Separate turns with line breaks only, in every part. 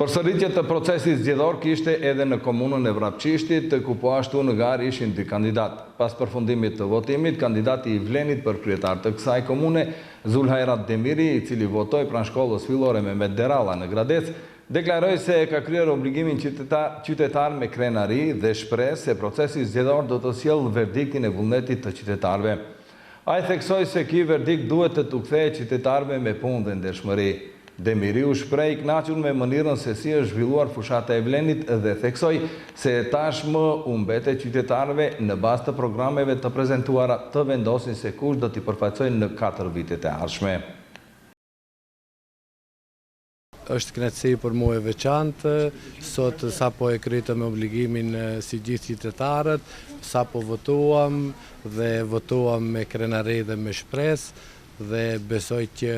Përsëritje të procesit zgjedhor kishte edhe në komunën e Vrapçishtit, ku po ashtu në garë ishin dy kandidat. Pas përfundimit të votimit, kandidati i vlenit për kryetar të kësaj komune, Zulhajrat Demiri, i cili votoi pranë shkollës fillore Mehmet Deralla në Gradec, deklaroi se ka kryer obligimin qytetar me krenari dhe shpresë se procesi zgjedhor do të sjellë verdiktin e vullnetit të qytetarëve. Ai theksoi se ky verdikt duhet të tukthejë qytetarëve me punë dhe ndershmëri. Demiri u shpreh i kënaqur me mënyrën se si është zhvilluar fushata e vlenit dhe theksoi se tashmë u mbetet qytetarëve në bazë të programeve të prezantuara të vendosin se kush do t'i përfaqësojë në 4 vitet e ardhshme.
Është kënaqësi për mua e veçantë, sot sapo e kryeta me obligimin si gjithë qytetarët, sapo votuam dhe votuam me krenari dhe me shpresë dhe besoj që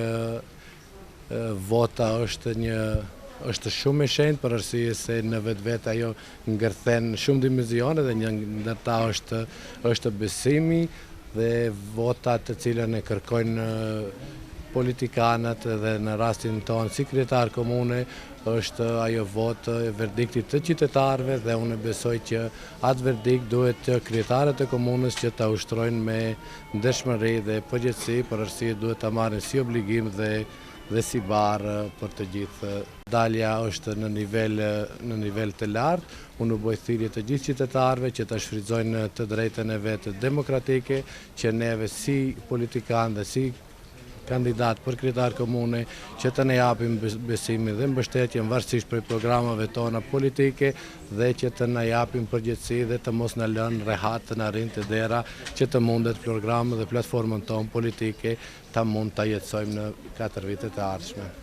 vota është shumë e shenjtë për arsye se në vetvete ajo ngërthen shumë dimensione dhe një ndër ta është besimi dhe vota të cilën e kërkojnë politikanët dhe në rastin tonë si kryetar komune është ajo votë e verdiktit të qytetarëve dhe unë besoj që atë verdikt duhet të kryetarët e komunës që ta ushtrojnë me ndershmëri dhe përgjegjësi për arsye duhet ta marrin si obligim dhe si barë për të gjithë. Dalja është në nivel të lartë, unë u bëj thirrje të gjithë qytetarëve që ta shfrytëzojnë të drejtën e vetë demokratike, që neve si politikanë dhe si kandidat për kryetar komune që të ne japim besimin dhe mbështetjen varësisht për programave tona politike dhe që të ne japim përgjegjësi dhe të mos na lënë rehat të na rrinë të dera që të mundet programet dhe platformën tonë politike ta mund ta jetësojmë në 4 vitet e ardhshme.